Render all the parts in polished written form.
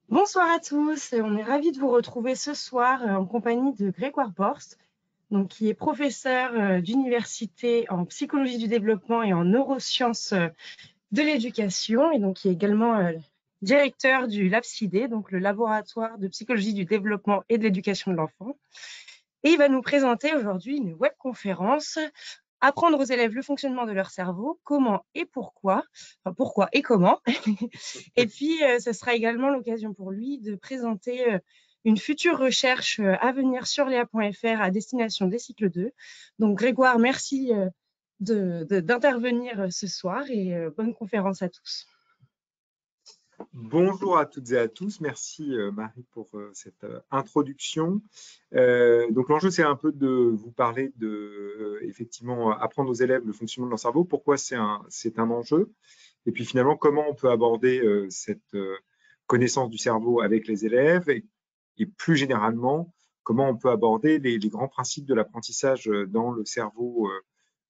Bonsoir à tous, on est ravis de vous retrouver ce soir en compagnie de Grégoire Borst, donc, qui est professeur d'université en psychologie du développement et en neurosciences de l'éducation, et donc qui est également directeur du LabCID, donc le laboratoire de psychologie du développement et de l'éducation de l'enfant. Et il va nous présenter aujourd'hui une webconférence Apprendre aux élèves le fonctionnement de leur cerveau, comment et pourquoi, enfin pourquoi et comment. Et puis, ce sera également l'occasion pour lui de présenter une future recherche à venir sur Léa.fr à destination des cycles 2. Donc, Grégoire, merci d'intervenir ce soir et bonne conférence à tous. Bonjour à toutes et à tous. Merci Marie pour cette introduction. Donc l'enjeu, c'est un peu de vous parler de effectivement apprendre aux élèves le fonctionnement de leur cerveau, pourquoi c'est un enjeu, et puis finalement comment on peut aborder cette connaissance du cerveau avec les élèves, et plus généralement comment on peut aborder les grands principes de l'apprentissage dans le cerveau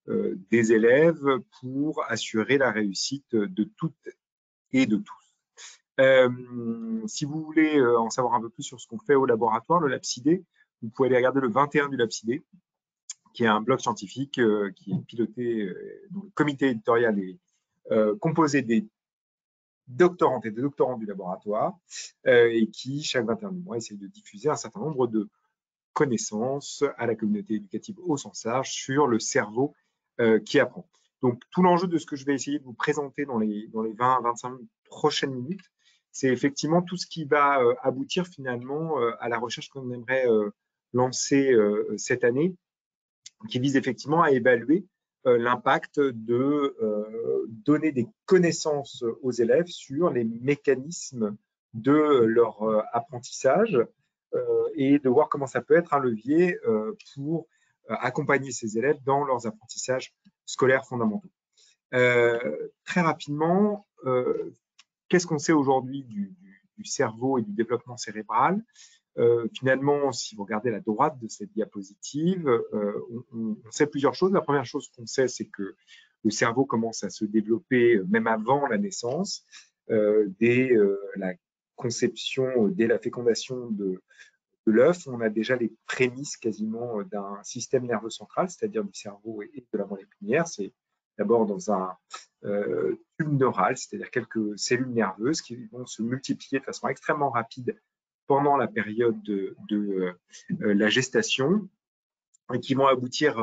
des élèves pour assurer la réussite de toutes et de tous. Si vous voulez en savoir un peu plus sur ce qu'on fait au laboratoire, le LabCID, vous pouvez aller regarder le 21 du LabCID, qui est un blog scientifique qui est piloté, dont le comité éditorial est composé des doctorantes et des doctorants du laboratoire, et qui, chaque 21 du mois, essaie de diffuser un certain nombre de connaissances à la communauté éducative au sens large sur le cerveau qui apprend. Donc, tout l'enjeu de ce que je vais essayer de vous présenter dans les 20-25 prochaines minutes, c'est effectivement tout ce qui va aboutir finalement à la recherche qu'on aimerait lancer cette année, qui vise effectivement à évaluer l'impact de donner des connaissances aux élèves sur les mécanismes de leur apprentissage et de voir comment ça peut être un levier pour accompagner ces élèves dans leurs apprentissages scolaires fondamentaux. Très rapidement, qu'est-ce qu'on sait aujourd'hui du cerveau et du développement cérébral? Finalement, si vous regardez la droite de cette diapositive, on sait plusieurs choses. La première chose qu'on sait, c'est que le cerveau commence à se développer même avant la naissance, dès la conception, dès la fécondation de l'œuf. On a déjà les prémices quasiment d'un système nerveux central, c'est-à-dire du cerveau et de la moelle épinière. C'est d'abord dans un tube neural, c'est-à-dire quelques cellules nerveuses qui vont se multiplier de façon extrêmement rapide pendant la période de la gestation et qui vont aboutir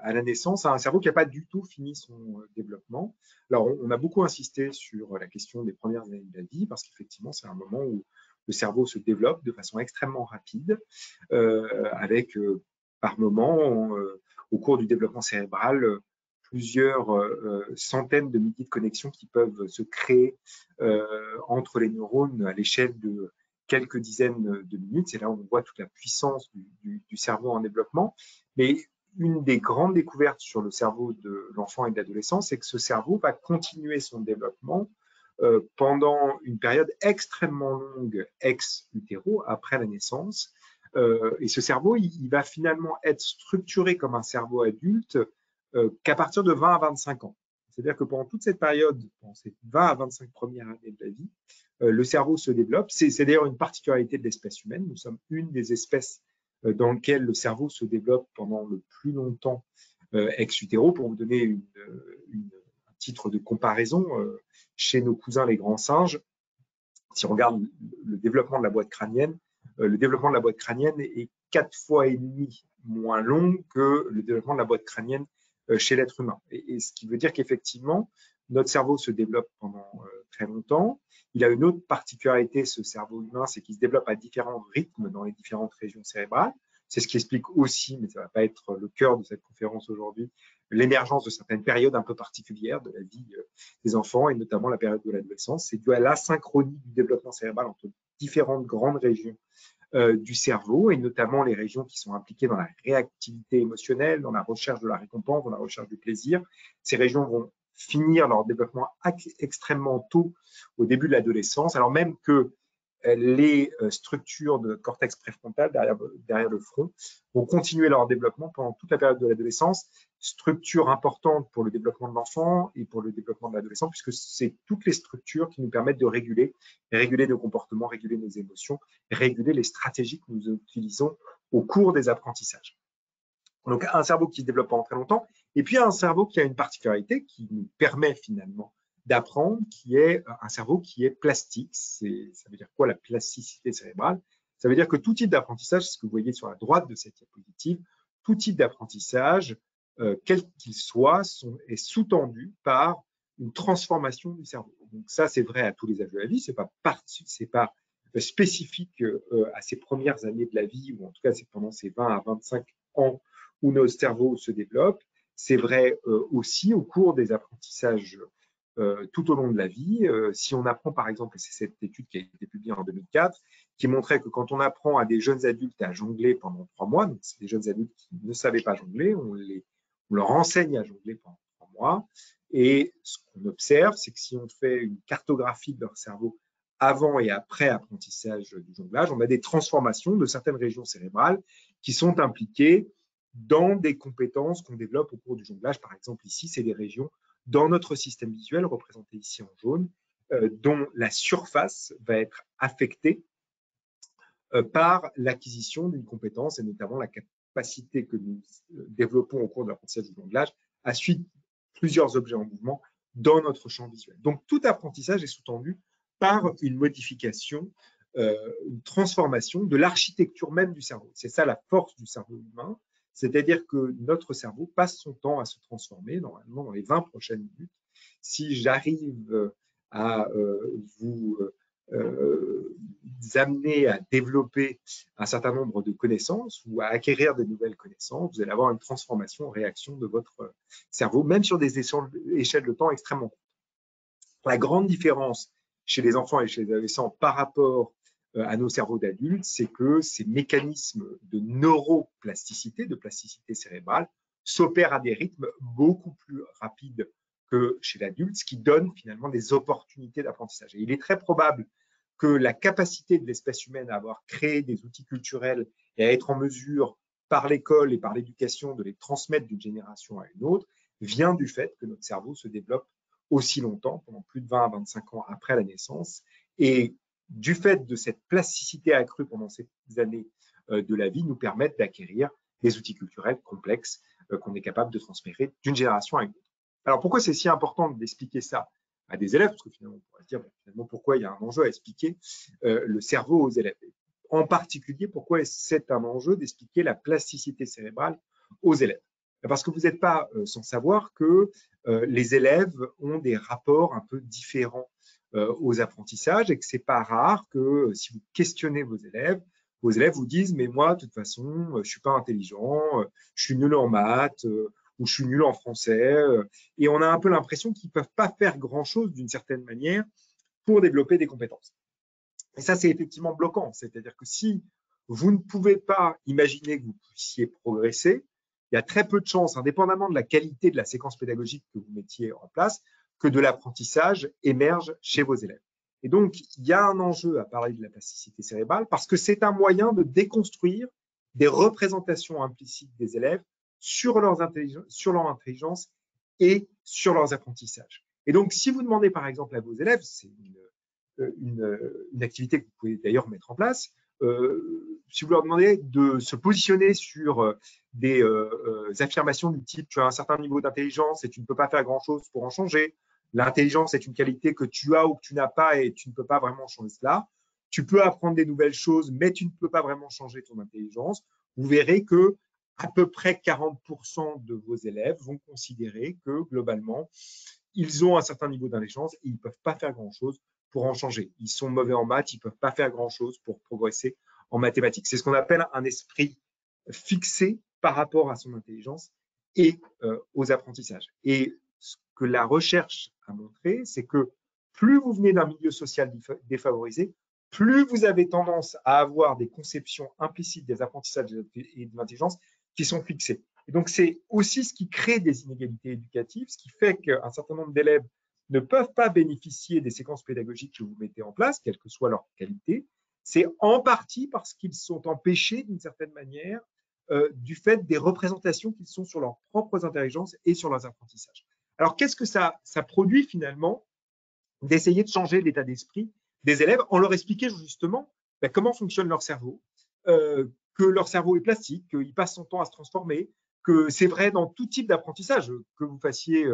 à la naissance à un cerveau qui n'a pas du tout fini son développement. Alors, on a beaucoup insisté sur la question des premières années de la vie parce qu'effectivement, c'est un moment où le cerveau se développe de façon extrêmement rapide, avec par moment, au cours du développement cérébral, plusieurs centaines de milliers de connexions qui peuvent se créer entre les neurones à l'échelle de quelques dizaines de minutes. C'est là où on voit toute la puissance du cerveau en développement. Mais une des grandes découvertes sur le cerveau de l'enfant et de l'adolescent, c'est que ce cerveau va continuer son développement pendant une période extrêmement longue ex utero, après la naissance. Et ce cerveau, il va finalement être structuré comme un cerveau adulte qu'à partir de 20 à 25 ans. C'est-à-dire que pendant toute cette période, pendant ces 20 à 25 premières années de la vie, le cerveau se développe. C'est d'ailleurs une particularité de l'espèce humaine. Nous sommes une des espèces dans lesquelles le cerveau se développe pendant le plus longtemps ex utero. Pour vous donner un titre de comparaison, chez nos cousins les grands singes, si on regarde le développement de la boîte crânienne, le développement de la boîte crânienne est 4 fois et demi moins long que le développement de la boîte crânienne chez l'être humain. Et ce qui veut dire qu'effectivement, notre cerveau se développe pendant très longtemps. Il a une autre particularité, ce cerveau humain, c'est qu'il se développe à différents rythmes dans les différentes régions cérébrales. C'est ce qui explique aussi, mais ça ne va pas être le cœur de cette conférence aujourd'hui, l'émergence de certaines périodes un peu particulières de la vie des enfants, et notamment la période de l'adolescence. C'est dû à l'asynchronie du développement cérébral entre différentes grandes régions du cerveau, et notamment les régions qui sont impliquées dans la réactivité émotionnelle, dans la recherche de la récompense, dans la recherche du plaisir. Ces régions vont finir leur développement extrêmement tôt, au début de l'adolescence, alors même que les structures de notre cortex préfrontal derrière le front vont continuer leur développement pendant toute la période de l'adolescence, structure importante pour le développement de l'enfant et pour le développement de l'adolescent, puisque c'est toutes les structures qui nous permettent de réguler nos comportements, réguler nos émotions, réguler les stratégies que nous utilisons au cours des apprentissages. Donc, un cerveau qui se développe pendant très longtemps, et puis un cerveau qui a une particularité qui nous permet finalement d'apprendre, qui est un cerveau qui est plastique. Ça veut dire quoi la plasticité cérébrale? Ça veut dire que tout type d'apprentissage, ce que vous voyez sur la droite de cette diapositive, tout type d'apprentissage, quel qu'il soit, est sous-tendu par une transformation du cerveau. Donc ça, c'est vrai à tous les âges de la vie, c'est pas spécifique à ces premières années de la vie, ou en tout cas c'est pendant ces 20 à 25 ans où notre cerveau se développe. C'est vrai aussi au cours des apprentissages tout au long de la vie. Si on apprend, par exemple, c'est cette étude qui a été publiée en 2004, qui montrait que quand on apprend à des jeunes adultes à jongler pendant 3 mois, donc c'est des jeunes adultes qui ne savaient pas jongler, on leur enseigne à jongler pendant 3 mois. Et ce qu'on observe, c'est que si on fait une cartographie de leur cerveau avant et après apprentissage du jonglage, on a des transformations de certaines régions cérébrales qui sont impliquées dans des compétences qu'on développe au cours du jonglage. Par exemple, ici, c'est des régions dans notre système visuel, représenté ici en jaune, dont la surface va être affectée par l'acquisition d'une compétence, et notamment la capacité que nous développons au cours de l'apprentissage du jonglage à suivre plusieurs objets en mouvement dans notre champ visuel. Donc, tout apprentissage est sous-tendu par une modification, une transformation de l'architecture même du cerveau. C'est ça la force du cerveau humain, c'est-à-dire que notre cerveau passe son temps à se transformer, normalement dans les 20 prochaines minutes. Si j'arrive à vous amener à développer un certain nombre de connaissances ou à acquérir de nouvelles connaissances, vous allez avoir une transformation en réaction de votre cerveau, même sur des échelles de temps extrêmement courtes. La grande différence chez les enfants et chez les adolescents par rapport à nos cerveaux d'adultes, c'est que ces mécanismes de neuroplasticité, de plasticité cérébrale, s'opèrent à des rythmes beaucoup plus rapides que chez l'adulte, ce qui donne finalement des opportunités d'apprentissage. Et il est très probable que la capacité de l'espèce humaine à avoir créé des outils culturels et à être en mesure, par l'école et par l'éducation, de les transmettre d'une génération à une autre, vient du fait que notre cerveau se développe aussi longtemps, pendant plus de 20 à 25 ans après la naissance. Et du fait de cette plasticité accrue pendant ces années de la vie, nous permettent d'acquérir des outils culturels complexes qu'on est capable de transmettre d'une génération à une autre. Alors, pourquoi c'est si important d'expliquer ça à des élèves? Parce que finalement, on pourrait se dire finalement, pourquoi il y a un enjeu à expliquer le cerveau aux élèves. En particulier, pourquoi c'est un enjeu d'expliquer la plasticité cérébrale aux élèves? Parce que vous n'êtes pas sans savoir que les élèves ont des rapports un peu différents aux apprentissages et que c'est pas rare que si vous questionnez vos élèves vous disent mais moi de toute façon je suis pas intelligent, je suis nul en maths ou je suis nul en français et on a un peu l'impression qu'ils peuvent pas faire grand chose d'une certaine manière pour développer des compétences. Et ça c'est effectivement bloquant, c'est-à-dire que si vous ne pouvez pas imaginer que vous puissiez progresser, il y a très peu de chances, indépendamment de la qualité de la séquence pédagogique que vous mettiez en place, que de l'apprentissage émerge chez vos élèves. Et donc, il y a un enjeu à parler de la plasticité cérébrale parce que c'est un moyen de déconstruire des représentations implicites des élèves sur leur intelligence et sur leurs apprentissages. Et donc, si vous demandez par exemple à vos élèves, c'est une activité que vous pouvez d'ailleurs mettre en place, si vous leur demandez de se positionner sur des affirmations du type tu as un certain niveau d'intelligence et tu ne peux pas faire grand-chose pour en changer, l'intelligence est une qualité que tu as ou que tu n'as pas et tu ne peux pas vraiment changer cela, tu peux apprendre des nouvelles choses mais tu ne peux pas vraiment changer ton intelligence, vous verrez que à peu près 40% de vos élèves vont considérer que globalement ils ont un certain niveau d'intelligence et ils ne peuvent pas faire grand-chose pour en changer. Ils sont mauvais en maths, ils ne peuvent pas faire grand-chose pour progresser en mathématiques. C'est ce qu'on appelle un esprit fixé par rapport à son intelligence et aux apprentissages. Et ce que la recherche a montré, c'est que plus vous venez d'un milieu social défavorisé, plus vous avez tendance à avoir des conceptions implicites des apprentissages et de l'intelligence qui sont fixées. Et donc, c'est aussi ce qui crée des inégalités éducatives, ce qui fait qu'un certain nombre d'élèves ne peuvent pas bénéficier des séquences pédagogiques que vous mettez en place, quelle que soit leur qualité, c'est en partie parce qu'ils sont empêchés d'une certaine manière du fait des représentations qu'ils sont sur leurs propres intelligences et sur leurs apprentissages. Alors, qu'est-ce que ça produit finalement d'essayer de changer l'état d'esprit des élèves en leur expliquant justement comment fonctionne leur cerveau, que leur cerveau est plastique, qu'il passe son temps à se transformer, que c'est vrai dans tout type d'apprentissage, que vous fassiez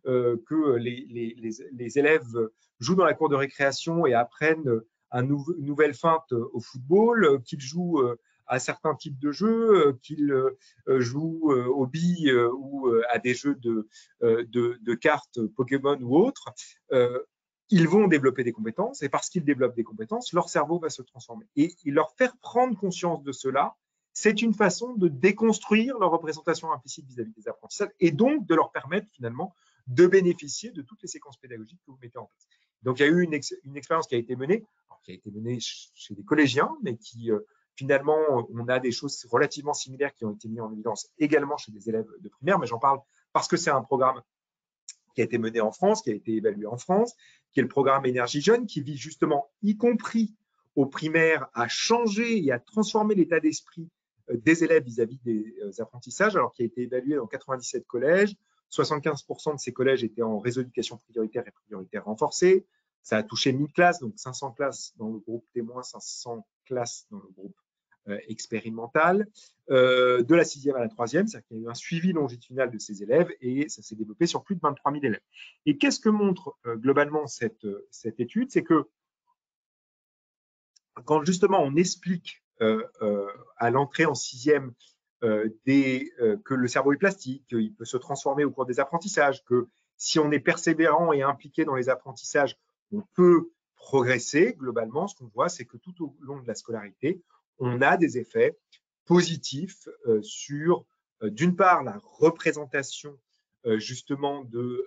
que les élèves jouent dans la cour de récréation et apprennent une nouvelle feinte au football, qu'ils jouent à certains types de jeux, qu'ils jouent aux billes ou à des jeux de cartes Pokémon ou autres. Ils vont développer des compétences et parce qu'ils développent des compétences, leur cerveau va se transformer. Et leur faire prendre conscience de cela, c'est une façon de déconstruire leur représentation implicite vis-à-vis des apprentissages et donc de leur permettre finalement de bénéficier de toutes les séquences pédagogiques que vous mettez en place. Donc, il y a eu une expérience qui a été menée, chez des collégiens, mais qui finalement, on a des choses relativement similaires qui ont été mises en évidence également chez des élèves de primaire, mais j'en parle parce que c'est un programme qui a été mené en France, qui a été évalué en France, qui est le programme Énergie Jeune, qui vise justement, y compris aux primaires, à changer et à transformer l'état d'esprit des élèves vis-à-vis des apprentissages, alors qui a été évalué dans 97 collèges. 75% de ces collèges étaient en réseau d'éducation prioritaire et prioritaire renforcée. Ça a touché 1000 classes, donc 500 classes dans le groupe témoin, 500 classes dans le groupe expérimental, de la 6e à la 3e, c'est-à-dire qu'il y a eu un suivi longitudinal de ces élèves et ça s'est développé sur plus de 23 000 élèves. Et qu'est-ce que montre globalement cette étude? C'est que quand justement on explique à l'entrée en 6e que le cerveau est plastique, qu'il peut se transformer au cours des apprentissages, que si on est persévérant et impliqué dans les apprentissages, on peut progresser. Globalement, ce qu'on voit, c'est que tout au long de la scolarité, on a des effets positifs sur, d'une part, la représentation justement de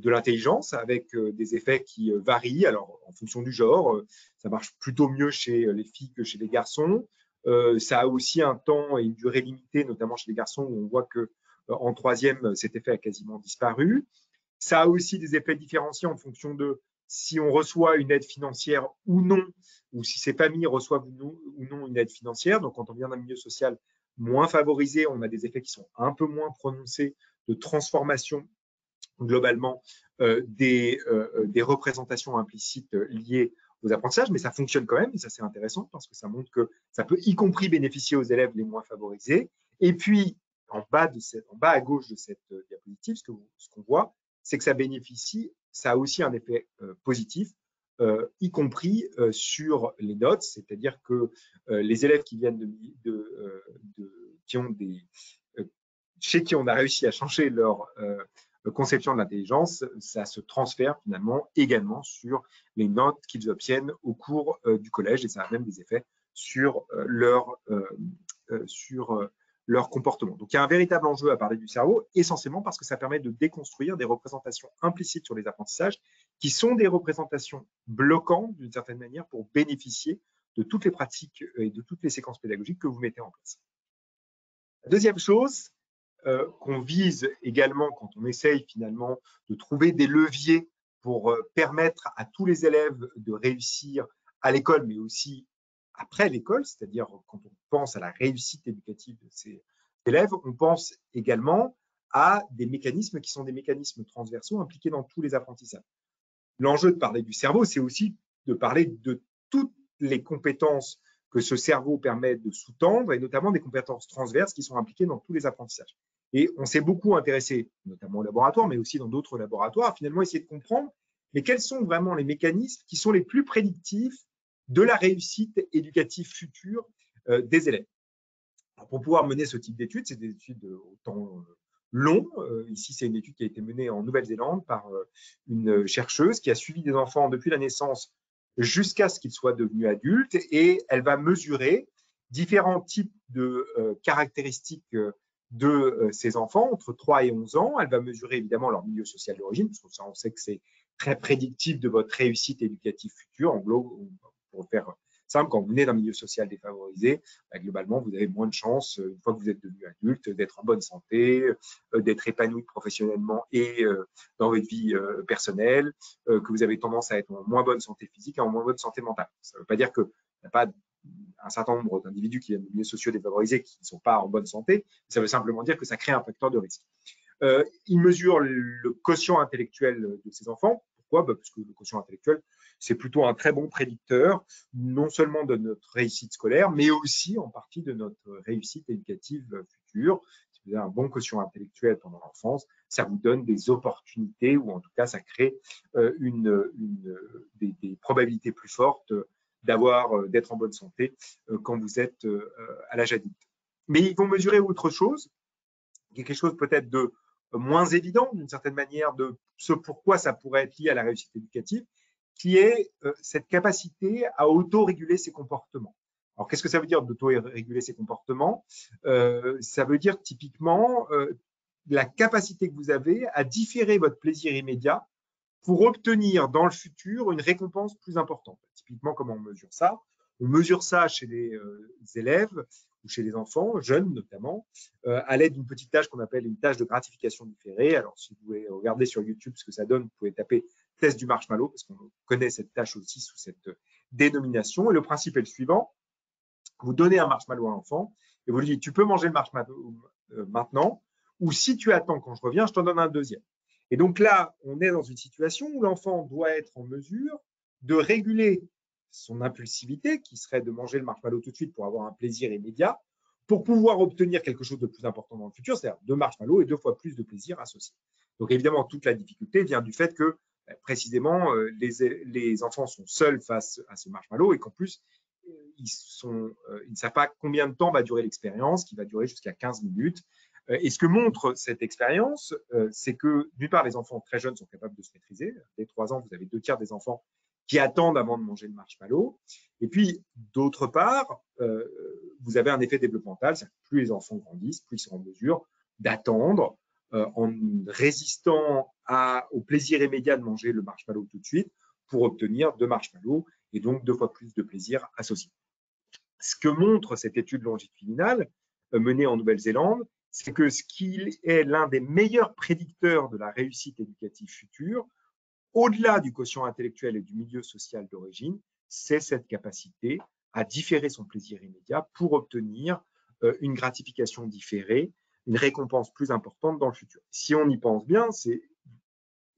l'intelligence avec des effets qui varient. Alors, en fonction du genre, ça marche plutôt mieux chez les filles que chez les garçons. Ça a aussi un temps et une durée limitée, notamment chez les garçons, où on voit que en 3e, cet effet a quasiment disparu. Ça a aussi des effets différenciés en fonction de si on reçoit une aide financière ou non, ou si ces familles reçoivent ou non une aide financière. Donc, quand on vient d'un milieu social moins favorisé, on a des effets qui sont un peu moins prononcés de transformation globalement des représentations implicites liées aux apprentissages, mais ça fonctionne quand même, et ça c'est intéressant parce que ça montre que ça peut y compris bénéficier aux élèves les moins favorisés. Et puis, en bas à gauche de cette diapositive, ce qu'on voit, c'est que ça a aussi un effet positif, y compris sur les notes, c'est-à-dire que les élèves qui viennent chez qui on a réussi à changer leur conception de l'intelligence, ça se transfère finalement également sur les notes qu'ils obtiennent au cours du collège et ça a même des effets sur leur comportement. Donc, il y a un véritable enjeu à parler du cerveau, essentiellement parce que ça permet de déconstruire des représentations implicites sur les apprentissages qui sont des représentations bloquantes d'une certaine manière pour bénéficier de toutes les pratiques et de toutes les séquences pédagogiques que vous mettez en place. La deuxième chose qu'on vise également quand on essaye finalement de trouver des leviers pour permettre à tous les élèves de réussir à l'école, mais aussi après l'école, c'est-à-dire quand on pense à la réussite éducative de ces élèves, on pense également à des mécanismes qui sont des mécanismes transversaux impliqués dans tous les apprentissages. L'enjeu de parler du cerveau, c'est aussi de parler de toutes les compétences que ce cerveau permet de sous-tendre, et notamment des compétences transverses qui sont impliquées dans tous les apprentissages. Et on s'est beaucoup intéressé, notamment au laboratoire, mais aussi dans d'autres laboratoires, à finalement essayer de comprendre, mais quels sont vraiment les mécanismes qui sont les plus prédictifs de la réussite éducative future des élèves. Alors, pour pouvoir mener ce type d'études, c'est des études au temps long. Ici, c'est une étude qui a été menée en Nouvelle-Zélande par une chercheuse qui a suivi des enfants depuis la naissance jusqu'à ce qu'ils soient devenus adultes et elle va mesurer différents types de caractéristiques de ces enfants entre 3 et 11 ans. Elle va mesurer évidemment leur milieu social d'origine, parce que ça, on sait que c'est très prédictif de votre réussite éducative future. En gros, pour faire simple, quand vous venez d'un milieu social défavorisé, globalement, vous avez moins de chances, une fois que vous êtes devenu adulte, d'être en bonne santé, d'être épanoui professionnellement et dans votre vie personnelle, que vous avez tendance à être en moins bonne santé physique et en moins bonne santé mentale. Ça ne veut pas dire qu'il n'y a pas un certain nombre d'individus qui viennent de milieux sociaux défavorisés qui ne sont pas en bonne santé. Ça veut simplement dire que ça crée un facteur de risque. Il mesure le quotient intellectuel de ces enfants. Pourquoi? Parce que le quotient intellectuel, c'est plutôt un très bon prédicteur, non seulement de notre réussite scolaire, mais aussi en partie de notre réussite éducative future. Si vous avez un bon quotient intellectuel pendant l'enfance, ça vous donne des opportunités, ou en tout cas, ça crée des probabilités plus fortes d'être en bonne santé quand vous êtes à l'âge adulte. Mais ils vont mesurer autre chose, quelque chose peut-être de moins évident d'une certaine manière de ce pourquoi ça pourrait être lié à la réussite éducative, qui est cette capacité à auto-réguler ses comportements. Alors, qu'est-ce que ça veut dire d'auto-réguler ses comportements? Ça veut dire typiquement la capacité que vous avez à différer votre plaisir immédiat pour obtenir dans le futur une récompense plus importante. Typiquement, comment on mesure ça? On mesure ça chez les élèves ou chez les enfants, jeunes notamment, à l'aide d'une petite tâche qu'on appelle une tâche de gratification différée. Alors, si vous voulez regarder sur YouTube ce que ça donne, vous pouvez taper test du marshmallow, parce qu'on connaît cette tâche aussi sous cette dénomination. Et le principe est le suivant. Vous donnez un marshmallow à l'enfant et vous lui dites, tu peux manger le marshmallow maintenant, ou si tu attends quand je reviens, je t'en donne un deuxième. Et donc là, on est dans une situation où l'enfant doit être en mesure de réguler son impulsivité, qui serait de manger le marshmallow tout de suite pour avoir un plaisir immédiat, pour pouvoir obtenir quelque chose de plus important dans le futur, c'est-à-dire 2 marshmallows et 2 fois plus de plaisir associé. Donc évidemment, toute la difficulté vient du fait que précisément les enfants sont seuls face à ce marshmallow et qu'en plus, ils ne savent pas combien de temps va durer l'expérience, qui va durer jusqu'à 15 minutes. Et ce que montre cette expérience, c'est que d'une part, les enfants très jeunes sont capables de se maîtriser. Dès 3 ans, vous avez 2 tiers des enfants qui attendent avant de manger le marshmallow. Et puis, d'autre part, vous avez un effet développemental, c'est-à-dire que plus les enfants grandissent, plus ils sont en mesure d'attendre en résistant au plaisir immédiat de manger le marshmallow tout de suite pour obtenir 2 marshmallows et donc 2 fois plus de plaisir associé. Ce que montre cette étude longitudinale menée en Nouvelle-Zélande, c'est que ce qui est l'un des meilleurs prédicteurs de la réussite éducative future, au-delà du quotient intellectuel et du milieu social d'origine, c'est cette capacité à différer son plaisir immédiat pour obtenir une gratification différée, une récompense plus importante dans le futur. Si on y pense bien, c'est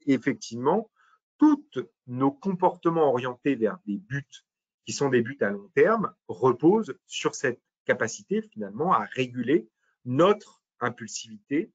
effectivement tous nos comportements orientés vers des buts qui sont des buts à long terme reposent sur cette capacité finalement à réguler notre impulsivité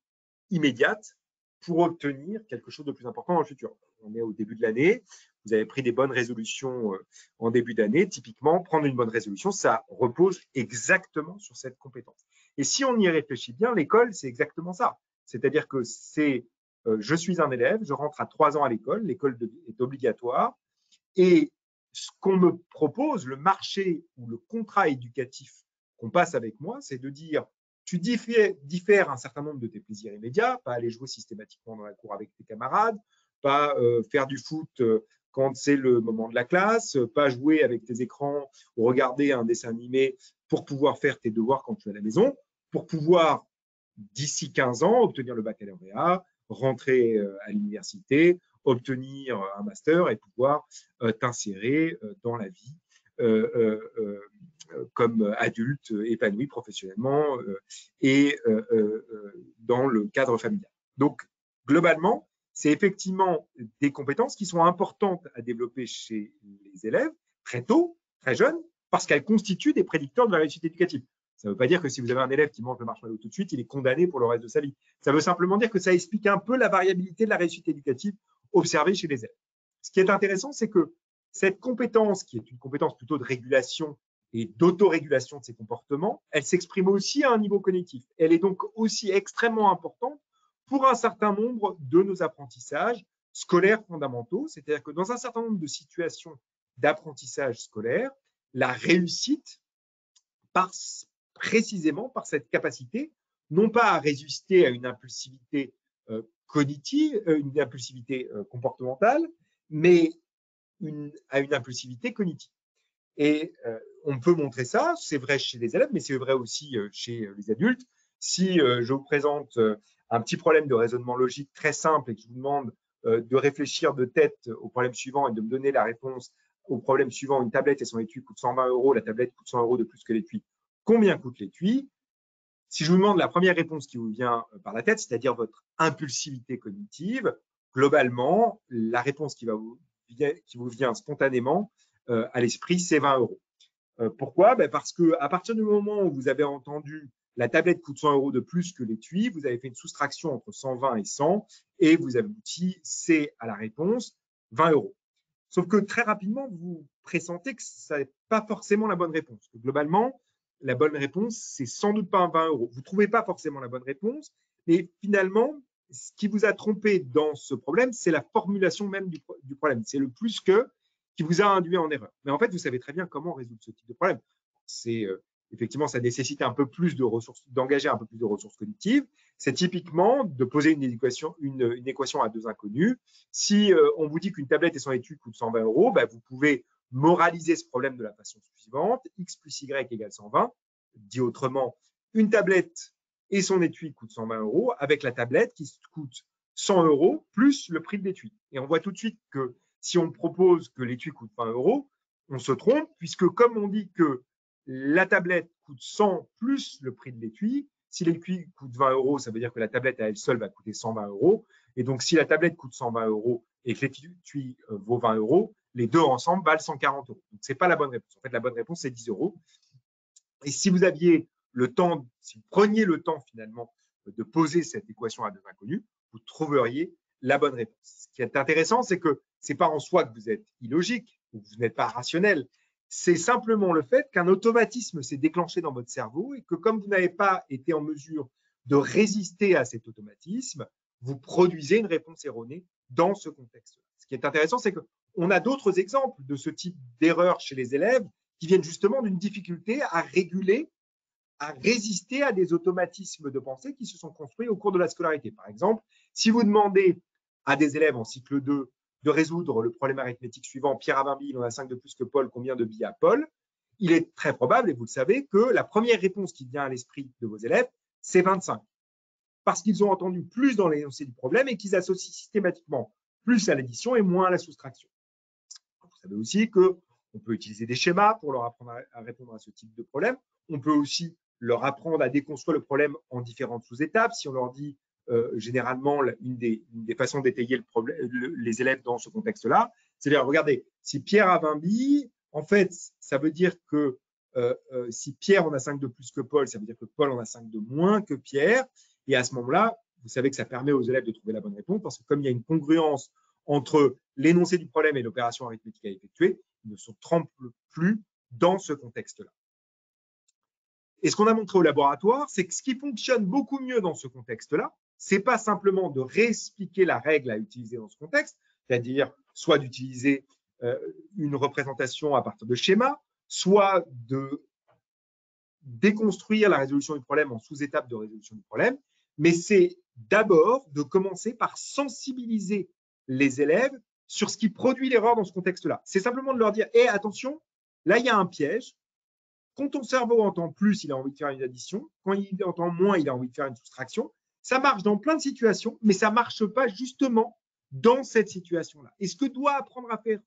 immédiate pour obtenir quelque chose de plus important dans le futur. On est au début de l'année, vous avez pris des bonnes résolutions en début d'année. Typiquement, prendre une bonne résolution, ça repose exactement sur cette compétence. Et si on y réfléchit bien, l'école, c'est exactement ça. C'est-à-dire que je suis un élève, je rentre à 3 ans à l'école est obligatoire, et ce qu'on me propose, le marché ou le contrat éducatif qu'on passe avec moi, c'est de dire tu diffères un certain nombre de tes plaisirs immédiats, pas aller jouer systématiquement dans la cour avec tes camarades, pas faire du foot quand c'est le moment de la classe, pas jouer avec tes écrans ou regarder un dessin animé pour pouvoir faire tes devoirs quand tu es à la maison, pour pouvoir, d'ici 15 ans, obtenir le baccalauréat, rentrer à l'université, obtenir un master et pouvoir t'insérer dans la vie comme adulte épanoui professionnellement et dans le cadre familial. Donc, globalement, c'est effectivement des compétences qui sont importantes à développer chez les élèves très tôt, très jeunes, parce qu'elles constituent des prédicteurs de la réussite éducative. Ça ne veut pas dire que si vous avez un élève qui mange le marshmallow tout de suite, il est condamné pour le reste de sa vie. Ça veut simplement dire que ça explique un peu la variabilité de la réussite éducative observée chez les élèves. Ce qui est intéressant, c'est que cette compétence, qui est une compétence plutôt de régulation et d'autorégulation de ses comportements, elle s'exprime aussi à un niveau cognitif. Elle est donc aussi extrêmement importante pour un certain nombre de nos apprentissages scolaires fondamentaux. C'est-à-dire que dans un certain nombre de situations d'apprentissage scolaire, la réussite passe précisément par cette capacité, non pas à résister à une impulsivité cognitive, une impulsivité comportementale, mais à une impulsivité cognitive. Et on peut montrer ça, c'est vrai chez les élèves, mais c'est vrai aussi chez les adultes. Si je vous présente un petit problème de raisonnement logique très simple et que je vous demande de réfléchir de tête au problème suivant et de me donner la réponse au problème suivant, une tablette et son étui coûte 120 €, la tablette coûte 100 € de plus que l'étui, combien coûte l'étui? Si je vous demande la première réponse qui vous vient par la tête, c'est-à-dire votre impulsivité cognitive, globalement, la réponse qui vous vient spontanément à l'esprit, c'est 20 €. Pourquoi? Parce qu'à partir du moment où vous avez entendu la tablette coûte 100 € de plus que l'étui, vous avez fait une soustraction entre 120 et 100 et vous aboutit à la réponse 20 €. Sauf que très rapidement, vous pressentez que ce n'est pas forcément la bonne réponse. Globalement, la bonne réponse, c'est sans doute pas 20 €. Vous ne trouvez pas forcément la bonne réponse, mais finalement, ce qui vous a trompé dans ce problème, c'est la formulation même du problème. C'est le plus que qui vous a induit en erreur. Mais en fait, vous savez très bien comment résoudre ce type de problème. C'est effectivement, ça nécessite un peu plus de ressources, d'engager un peu plus de ressources cognitives. C'est typiquement de poser une équation à deux inconnus. Si on vous dit qu'une tablette et son étui coûtent 120 €, vous pouvez moraliser ce problème de la façon suivante. X plus Y égale 120. Dit autrement, une tablette et son étui coûtent 120 € avec la tablette qui coûte 100 € plus le prix de l'étui. Et on voit tout de suite que si on propose que l'étui coûte 20 €, on se trompe puisque comme on dit que la tablette coûte 100 plus le prix de l'étui, si l'étui coûte 20 €, ça veut dire que la tablette à elle seule va coûter 120 €. Et donc, si la tablette coûte 120 € et que l'étui vaut 20 €, les deux ensemble valent 140 €. Donc, ce n'est pas la bonne réponse. En fait, la bonne réponse, c'est 10 €. Et si vous aviez le temps, si vous preniez le temps finalement de poser cette équation à deux inconnus, vous trouveriez la bonne réponse. Ce qui est intéressant, c'est que ce n'est pas en soi que vous êtes illogique ou que vous n'êtes pas rationnel. C'est simplement le fait qu'un automatisme s'est déclenché dans votre cerveau et que comme vous n'avez pas été en mesure de résister à cet automatisme, vous produisez une réponse erronée dans ce contexte-là. Ce qui est intéressant, c'est qu'on a d'autres exemples de ce type d'erreur chez les élèves qui viennent justement d'une difficulté à réguler, à résister à des automatismes de pensée qui se sont construits au cours de la scolarité. Par exemple, si vous demandez à des élèves en cycle 2 de résoudre le problème arithmétique suivant, Pierre a 20 billes, il en a 5 de plus que Paul, combien de billes a Paul? Il est très probable, et vous le savez, que la première réponse qui vient à l'esprit de vos élèves, c'est 25. Parce qu'ils ont entendu plus dans l'énoncé du problème et qu'ils associent systématiquement plus à l'addition et moins à la soustraction. Vous savez aussi qu'on peut utiliser des schémas pour leur apprendre à répondre à ce type de problème. On peut aussi leur apprendre à déconstruire le problème en différentes sous-étapes. Si on leur dit généralement, une des façons d'étayer les élèves dans ce contexte-là, c'est-à-dire, regardez, si Pierre a 20 billes, en fait, ça veut dire que si Pierre en a 5 de plus que Paul, ça veut dire que Paul en a 5 de moins que Pierre. Et à ce moment-là, vous savez que ça permet aux élèves de trouver la bonne réponse parce que comme il y a une congruence entre l'énoncé du problème et l'opération arithmétique à effectuer, ils ne se trompent plus dans ce contexte-là. Et ce qu'on a montré au laboratoire, c'est que ce qui fonctionne beaucoup mieux dans ce contexte-là, ce n'est pas simplement de réexpliquer la règle à utiliser dans ce contexte, c'est-à-dire soit d'utiliser une représentation à partir de schémas, soit de déconstruire la résolution du problème en sous-étapes de résolution du problème, mais c'est d'abord de commencer par sensibiliser les élèves sur ce qui produit l'erreur dans ce contexte-là. C'est simplement de leur dire, attention, là, il y a un piège. Quand ton cerveau entend plus, il a envie de faire une addition. Quand il entend moins, il a envie de faire une soustraction. Ça marche dans plein de situations, mais ça ne marche pas justement dans cette situation-là. Et ce que doit apprendre à faire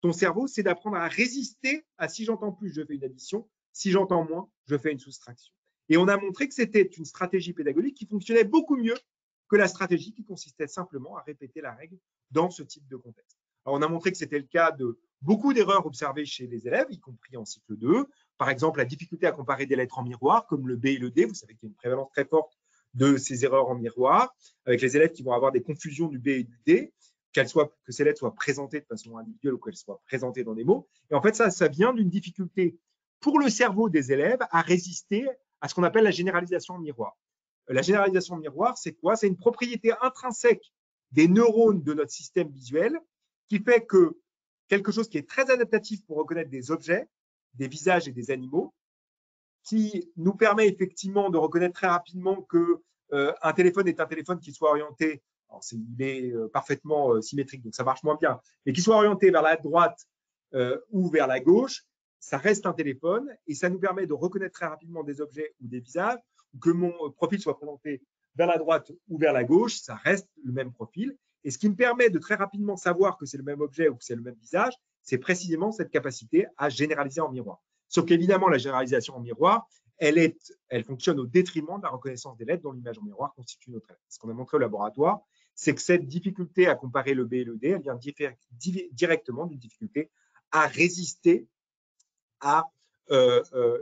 ton cerveau, c'est d'apprendre à résister à si j'entends plus, je fais une addition. Si j'entends moins, je fais une soustraction. Et on a montré que c'était une stratégie pédagogique qui fonctionnait beaucoup mieux que la stratégie qui consistait simplement à répéter la règle dans ce type de contexte. Alors, on a montré que c'était le cas de beaucoup d'erreurs observées chez les élèves, y compris en cycle 2. Par exemple, la difficulté à comparer des lettres en miroir, comme le B et le D. Vous savez qu'il y a une prévalence très forte de ces erreurs en miroir, avec les élèves qui vont avoir des confusions du B et du D, que ces lettres soient présentées de façon individuelle ou qu'elles soient présentées dans des mots. Et en fait, ça vient d'une difficulté pour le cerveau des élèves à résister à ce qu'on appelle la généralisation en miroir. La généralisation en miroir, c'est quoi? C'est une propriété intrinsèque des neurones de notre système visuel qui fait que quelque chose qui est très adaptatif pour reconnaître des objets, des visages et des animaux, qui nous permet effectivement de reconnaître très rapidement qu'un téléphone est un téléphone qui soit orienté, alors il est parfaitement symétrique, donc ça marche moins bien, mais qui soit orienté vers la droite ou vers la gauche, ça reste un téléphone et ça nous permet de reconnaître très rapidement des objets ou des visages, ou que mon profil soit présenté vers la droite ou vers la gauche, ça reste le même profil. Et ce qui me permet de très rapidement savoir que c'est le même objet ou que c'est le même visage, c'est précisément cette capacité à généraliser en miroir. Sauf qu'évidemment, la généralisation en miroir, elle fonctionne au détriment de la reconnaissance des lettres dont l'image en miroir constitue notre lettre. Ce qu'on a montré au laboratoire, c'est que cette difficulté à comparer le B et le D, elle vient directement d'une difficulté à résister à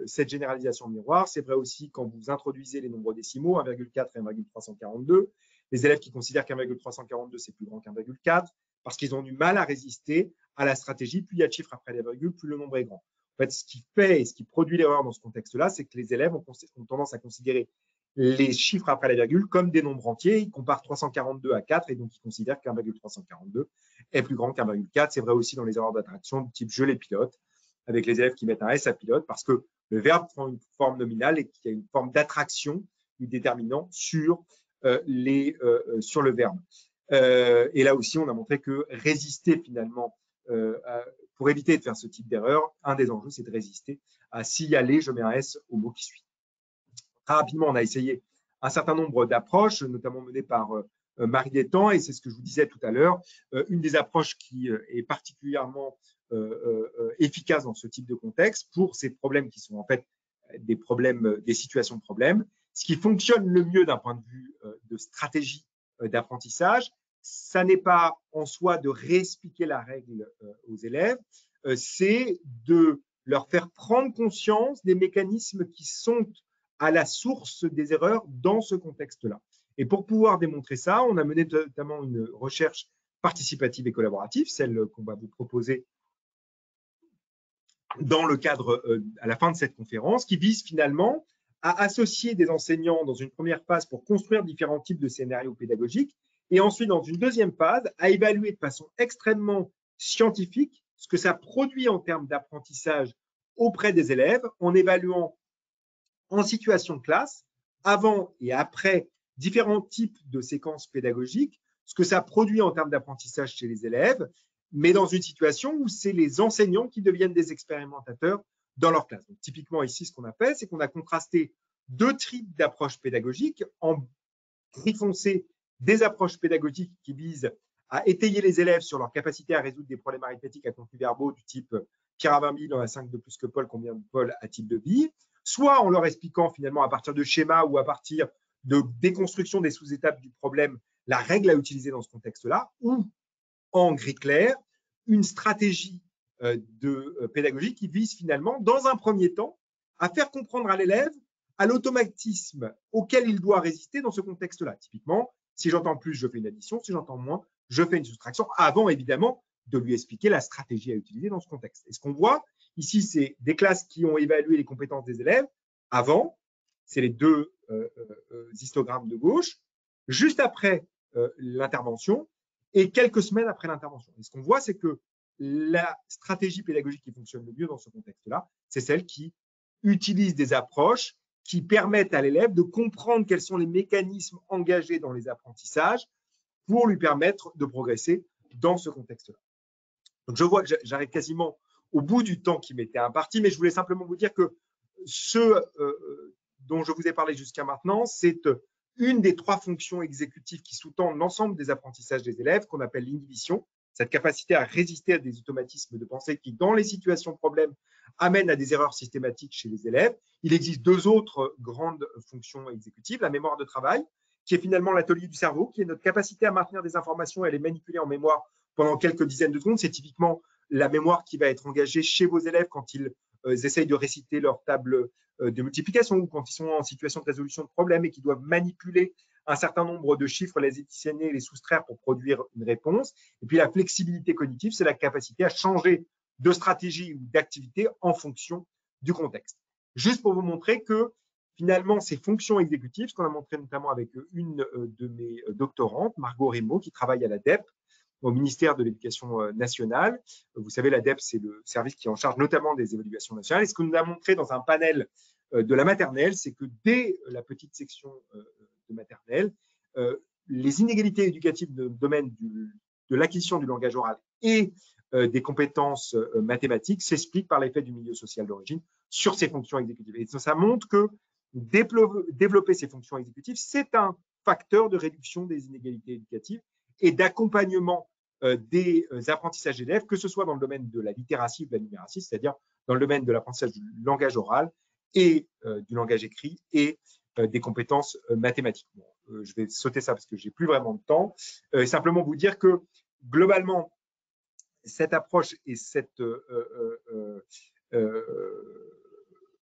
cette généralisation miroir. C'est vrai aussi quand vous introduisez les nombres décimaux, 1,4 et 1,342. Les élèves qui considèrent qu'1,342 c'est plus grand qu'1,4 parce qu'ils ont du mal à résister à la stratégie. Plus il y a de chiffres après les virgules, plus le nombre est grand. En fait, ce qui fait et ce qui produit l'erreur dans ce contexte-là, c'est que les élèves ont tendance à considérer les chiffres après la virgule comme des nombres entiers. Ils comparent 342 à 4 et donc ils considèrent qu'1,342 est plus grand qu'1,4. C'est vrai aussi dans les erreurs d'attraction du type je les pilote, avec les élèves qui mettent un S à pilote parce que le verbe prend une forme nominale et qu'il y a une forme d'attraction du déterminant sur le verbe. Et là aussi, on a montré que résister finalement, pour éviter de faire ce type d'erreur, un des enjeux, c'est de résister à signaler, je mets un S au mot qui suit. Très rapidement, on a essayé un certain nombre d'approches, notamment menées par Marie Détang, et c'est ce que je vous disais tout à l'heure. Une des approches qui est particulièrement efficace dans ce type de contexte pour ces problèmes qui sont en fait des problèmes, des situations de problèmes. Ce qui fonctionne le mieux d'un point de vue de stratégie d'apprentissage, ça n'est pas en soi de réexpliquer la règle aux élèves, c'est de leur faire prendre conscience des mécanismes qui sont à la source des erreurs dans ce contexte-là. Et pour pouvoir démontrer ça, on a mené notamment une recherche participative et collaborative, celle qu'on va vous proposer dans le cadre, à la fin de cette conférence, qui vise finalement à associer des enseignants dans une première phase pour construire différents types de scénarios pédagogiques et ensuite, dans une deuxième phase, à évaluer de façon extrêmement scientifique ce que ça produit en termes d'apprentissage auprès des élèves en évaluant en situation de classe, avant et après différents types de séquences pédagogiques, ce que ça produit en termes d'apprentissage chez les élèves, mais dans une situation où c'est les enseignants qui deviennent des expérimentateurs dans leur classe. Donc, typiquement ici, ce qu'on a fait, c'est qu'on a contrasté deux types d'approches pédagogiques en gris foncé des approches pédagogiques qui visent à étayer les élèves sur leur capacité à résoudre des problèmes arithmétiques à contenu verbaux du type Pierre a 20 000, on a 5 de plus que Paul, combien de Paul a-t-il de billes, soit en leur expliquant finalement à partir de schémas ou à partir de déconstruction des sous-étapes du problème la règle à utiliser dans ce contexte-là, ou en gris clair, une stratégie de pédagogie qui vise finalement, dans un premier temps, à faire comprendre à l'élève à l'automatisme auquel il doit résister dans ce contexte-là. Typiquement, si j'entends plus, je fais une addition, si j'entends moins, je fais une soustraction, avant évidemment de lui expliquer la stratégie à utiliser dans ce contexte. Et ce qu'on voit ici, c'est des classes qui ont évalué les compétences des élèves avant, c'est les deux histogrammes de gauche, juste après l'intervention et quelques semaines après l'intervention. Et ce qu'on voit, c'est que la stratégie pédagogique qui fonctionne le mieux dans ce contexte-là, c'est celle qui utilise des approches qui permettent à l'élève de comprendre quels sont les mécanismes engagés dans les apprentissages pour lui permettre de progresser dans ce contexte-là. Donc, je vois que j'arrive quasiment au bout du temps qui m'était imparti, mais je voulais simplement vous dire que ce dont je vous ai parlé jusqu'à maintenant, c'est une des trois fonctions exécutives qui sous-tendent l'ensemble des apprentissages des élèves, qu'on appelle l'inhibition, cette capacité à résister à des automatismes de pensée qui, dans les situations de problème, amènent à des erreurs systématiques chez les élèves. Il existe deux autres grandes fonctions exécutives, la mémoire de travail, qui est finalement l'atelier du cerveau, qui est notre capacité à maintenir des informations et à les manipuler en mémoire pendant quelques dizaines de secondes. C'est typiquement la mémoire qui va être engagée chez vos élèves quand ils essayent de réciter leur table de multiplication ou quand ils sont en situation de résolution de problèmes et qu'ils doivent manipuler un certain nombre de chiffres, les additionner, les soustraire pour produire une réponse. Et puis la flexibilité cognitive, c'est la capacité à changer de stratégie ou d'activité en fonction du contexte. Juste pour vous montrer que finalement, ces fonctions exécutives, ce qu'on a montré notamment avec une de mes doctorantes, Margot Rimaud, qui travaille à la DEP, au ministère de l'Éducation nationale. Vous savez, la DEP, c'est le service qui est en charge notamment des évaluations nationales. Et ce que nous a montré dans un panel de la maternelle, c'est que dès la petite section de maternelle, les inégalités éducatives dans le domaine de l'acquisition du langage oral et des compétences mathématiques s'explique par l'effet du milieu social d'origine sur ces fonctions exécutives. Et ça montre que développer ces fonctions exécutives, c'est un facteur de réduction des inégalités éducatives et d'accompagnement des apprentissages d'élèves, que ce soit dans le domaine de la littératie ou de la numératie, c'est-à-dire dans le domaine de l'apprentissage du langage oral et du langage écrit et des compétences mathématiques. Bon, je vais sauter ça parce que j'ai plus vraiment de temps. Simplement vous dire que globalement, cette approche et cette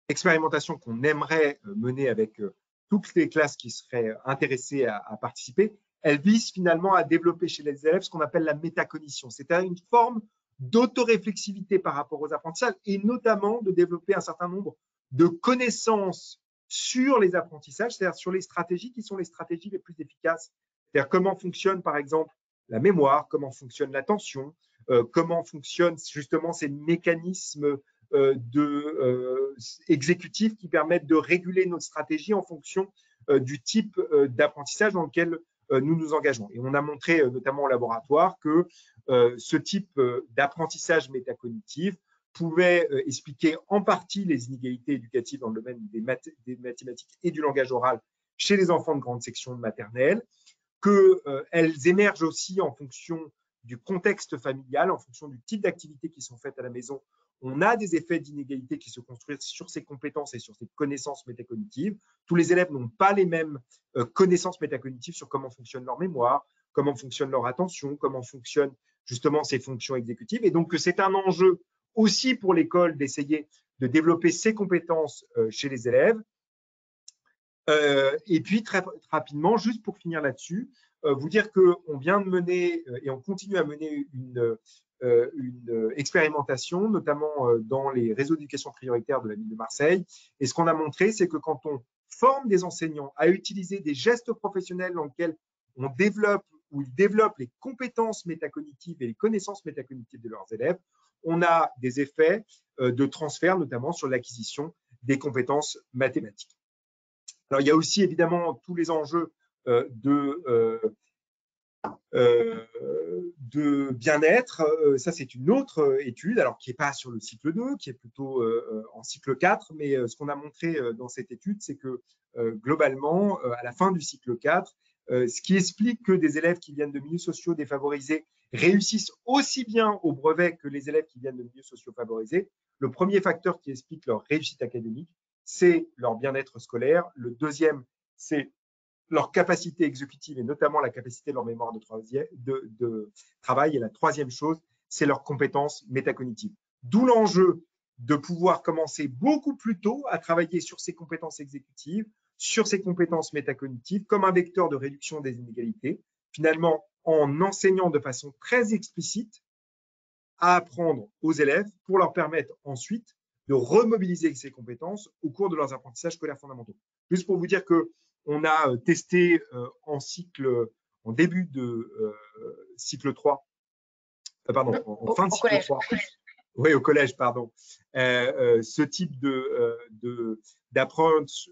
expérimentation qu'on aimerait mener avec toutes les classes qui seraient intéressées à participer, elle vise finalement à développer chez les élèves ce qu'on appelle la métacognition, c'est-à-dire une forme d'autoréflexivité par rapport aux apprentissages et notamment de développer un certain nombre de connaissances sur les apprentissages, c'est-à-dire sur les stratégies qui sont les stratégies les plus efficaces, c'est-à-dire comment fonctionne par exemple la mémoire, comment fonctionne l'attention, comment fonctionnent justement ces mécanismes exécutifs qui permettent de réguler notre stratégie en fonction du type d'apprentissage dans lequel nous nous engageons. Et on a montré notamment au laboratoire que ce type d'apprentissage métacognitif pouvait expliquer en partie les inégalités éducatives dans le domaine des mathématiques et du langage oral chez les enfants de grande section de maternelle, qu'elles émergent aussi en fonction du contexte familial, en fonction du type d'activités qui sont faites à la maison. On a des effets d'inégalité qui se construisent sur ces compétences et sur ces connaissances métacognitives. Tous les élèves n'ont pas les mêmes connaissances métacognitives sur comment fonctionne leur mémoire, comment fonctionne leur attention, comment fonctionnent justement ces fonctions exécutives. Et donc, c'est un enjeu aussi pour l'école d'essayer de développer ces compétences chez les élèves. Et puis, très rapidement, juste pour finir là-dessus, vous dire qu'on vient de mener et on continue à mener une expérimentation, notamment dans les réseaux d'éducation prioritaire de la ville de Marseille. Et ce qu'on a montré, c'est que quand on forme des enseignants à utiliser des gestes professionnels dans lesquels on développe ou ils développent les compétences métacognitives et les connaissances métacognitives de leurs élèves, on a des effets de transfert, notamment sur l'acquisition des compétences mathématiques. Alors, il y a aussi évidemment tous les enjeux de bien-être. Ça, c'est une autre étude, alors qui n'est pas sur le cycle 2, qui est plutôt en cycle 4, mais ce qu'on a montré dans cette étude, c'est que globalement, à la fin du cycle 4, ce qui explique que des élèves qui viennent de milieux sociaux défavorisés réussissent aussi bien au brevet que les élèves qui viennent de milieux sociaux favorisés. Le premier facteur qui explique leur réussite académique, c'est leur bien-être scolaire. Le deuxième, c'est leur capacité exécutive et notamment la capacité de leur mémoire de travail. Et la troisième chose, c'est leurs compétences métacognitives. D'où l'enjeu de pouvoir commencer beaucoup plus tôt à travailler sur ces compétences exécutives, sur ces compétences métacognitives, comme un vecteur de réduction des inégalités, finalement en enseignant de façon très explicite à apprendre aux élèves pour leur permettre ensuite de remobiliser ces compétences au cours de leurs apprentissages scolaires fondamentaux. Juste pour vous dire qu'on a testé en début de cycle 3, en fin de cycle 3, oui, au collège, pardon, ce type d'approche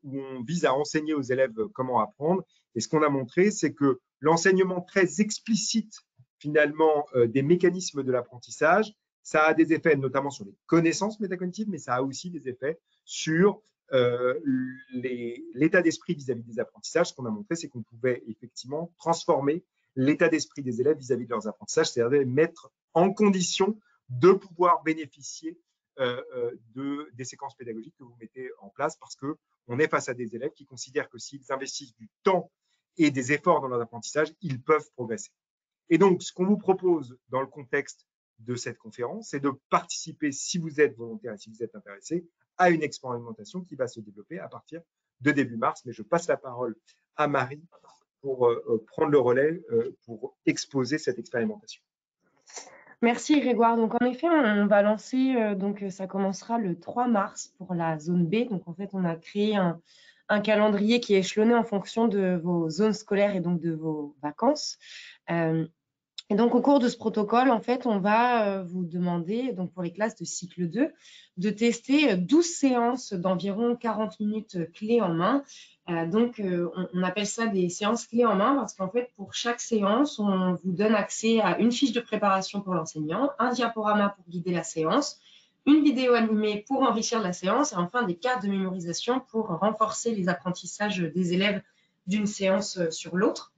où on vise à enseigner aux élèves comment apprendre. Et ce qu'on a montré, c'est que l'enseignement très explicite, finalement, des mécanismes de l'apprentissage, ça a des effets notamment sur les connaissances métacognitives, mais ça a aussi des effets sur l'état d'esprit vis-à-vis des apprentissages. Ce qu'on a montré, c'est qu'on pouvait effectivement transformer l'état d'esprit des élèves vis-à-vis de leurs apprentissages, c'est-à-dire les mettre en condition de pouvoir bénéficier des séquences pédagogiques que vous mettez en place, parce qu'on est face à des élèves qui considèrent que s'ils investissent du temps et des efforts dans leur apprentissage, ils peuvent progresser. Et donc, ce qu'on vous propose dans le contexte de cette conférence, c'est de participer, si vous êtes volontaire et si vous êtes intéressé, à une expérimentation qui va se développer à partir de début mars. Mais je passe la parole à Marie pour prendre le relais pour exposer cette expérimentation. Merci Grégoire. Donc en effet, on va lancer, ça commencera le 3 mars pour la zone B. Donc en fait, on a créé un calendrier qui est échelonné en fonction de vos zones scolaires et donc de vos vacances. Et donc, au cours de ce protocole, en fait, on va vous demander, donc pour les classes de cycle 2, de tester 12 séances d'environ 40 minutes clés en main Donc, on appelle ça des séances clés en main parce qu'en fait, pour chaque séance, on vous donne accès à une fiche de préparation pour l'enseignant, un diaporama pour guider la séance, une vidéo animée pour enrichir la séance et enfin des cartes de mémorisation pour renforcer les apprentissages des élèves d'une séance sur l'autre.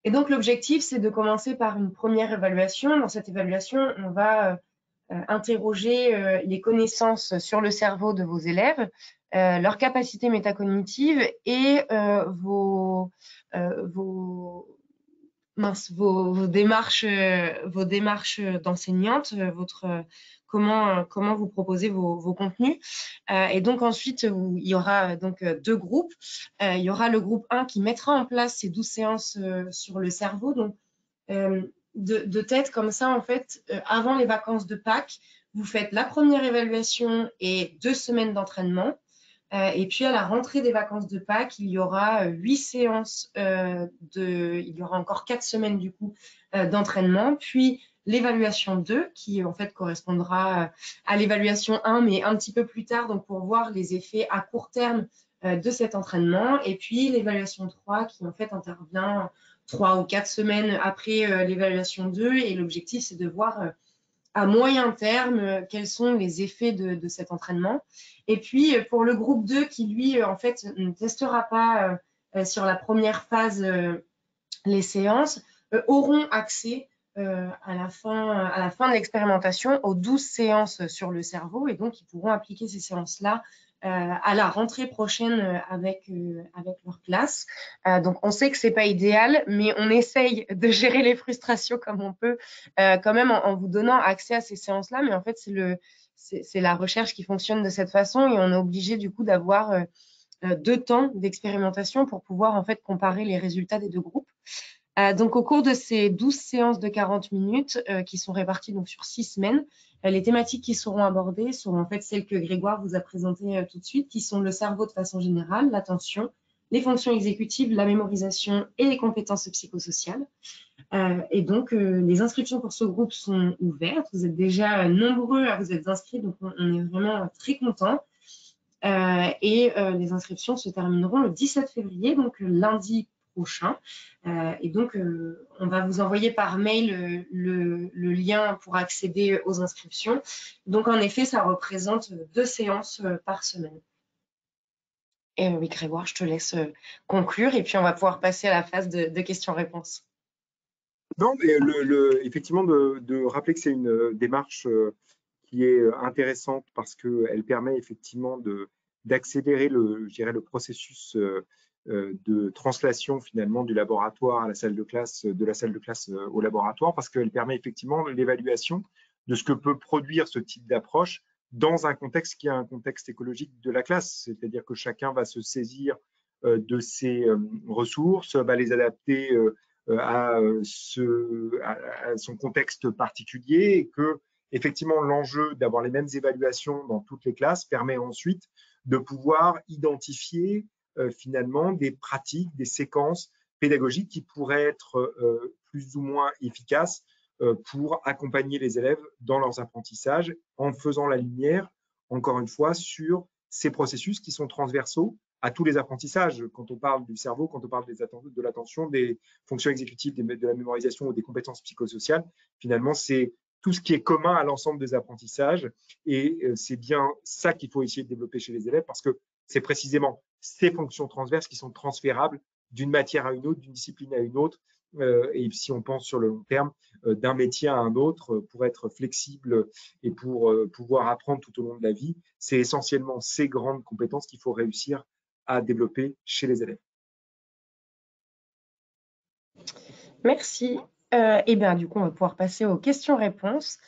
Et donc, l'objectif, c'est de commencer par une première évaluation. Dans cette évaluation, on va interroger les connaissances sur le cerveau de vos élèves, leurs capacités métacognitives et vos démarches d'enseignante, comment vous proposez vos contenus. Et donc ensuite, il y aura donc 2 groupes. Il y aura le groupe 1 qui mettra en place ces 12 séances sur le cerveau. Donc, de tête comme ça, en fait, avant les vacances de Pâques, vous faites la première évaluation et 2 semaines d'entraînement. Et puis, à la rentrée des vacances de Pâques, il y aura 8 séances, il y aura encore 4 semaines du coup d'entraînement, puis l'évaluation 2 qui en fait correspondra à l'évaluation 1, mais un petit peu plus tard, donc pour voir les effets à court terme de cet entraînement, et puis l'évaluation 3 qui en fait intervient 3 ou 4 semaines après l'évaluation 2, et l'objectif c'est de voir à moyen terme, quels sont les effets de cet entraînement. Et puis, pour le groupe 2, qui lui, en fait, ne testera pas sur la première phase les séances, auront accès à la fin de l'expérimentation aux 12 séances sur le cerveau, et donc ils pourront appliquer ces séances-là à la rentrée prochaine avec leur classe. Donc, on sait que c'est pas idéal, mais on essaye de gérer les frustrations comme on peut, quand même en vous donnant accès à ces séances-là. Mais en fait, c'est la recherche qui fonctionne de cette façon, et on est obligé du coup d'avoir 2 temps d'expérimentation pour pouvoir en fait comparer les résultats des 2 groupes. Donc, au cours de ces 12 séances de 40 minutes qui sont réparties donc sur 6 semaines, les thématiques qui seront abordées seront en fait celles que Grégoire vous a présentées tout de suite, qui sont le cerveau de façon générale, l'attention, les fonctions exécutives, la mémorisation et les compétences psychosociales. Et donc, les inscriptions pour ce groupe sont ouvertes. Vous êtes déjà nombreux à vous être inscrits, donc on est vraiment très contents. Et les inscriptions se termineront le 17 février, donc lundi prochain. Et donc, on va vous envoyer par mail le lien pour accéder aux inscriptions. Donc, en effet, ça représente 2 séances par semaine. Et oui, Grégoire, je te laisse conclure et puis on va pouvoir passer à la phase de questions-réponses. Non, mais effectivement, de rappeler que c'est une démarche qui est intéressante parce qu'elle permet effectivement d'accélérer le processus de translation finalement du laboratoire à la salle de classe, de la salle de classe au laboratoire, parce qu'elle permet effectivement l'évaluation de ce que peut produire ce type d'approche dans un contexte qui est un contexte écologique de la classe, c'est-à-dire que chacun va se saisir de ses ressources, va les adapter à son contexte particulier, et que effectivement l'enjeu d'avoir les mêmes évaluations dans toutes les classes permet ensuite de pouvoir identifier finalement des pratiques, des séquences pédagogiques qui pourraient être plus ou moins efficaces pour accompagner les élèves dans leurs apprentissages en faisant la lumière, encore une fois, sur ces processus qui sont transversaux à tous les apprentissages. Quand on parle du cerveau, quand on parle de l'attention, des fonctions exécutives, de la mémorisation ou des compétences psychosociales, finalement, c'est tout ce qui est commun à l'ensemble des apprentissages. Et c'est bien ça qu'il faut essayer de développer chez les élèves, parce que c'est précisément ces fonctions transverses qui sont transférables d'une matière à une autre, d'une discipline à une autre. Et si on pense sur le long terme, d'un métier à un autre, pour être flexible et pour pouvoir apprendre tout au long de la vie, c'est essentiellement ces grandes compétences qu'il faut réussir à développer chez les élèves. Merci. Et bien, du coup, on va pouvoir passer aux questions-réponses.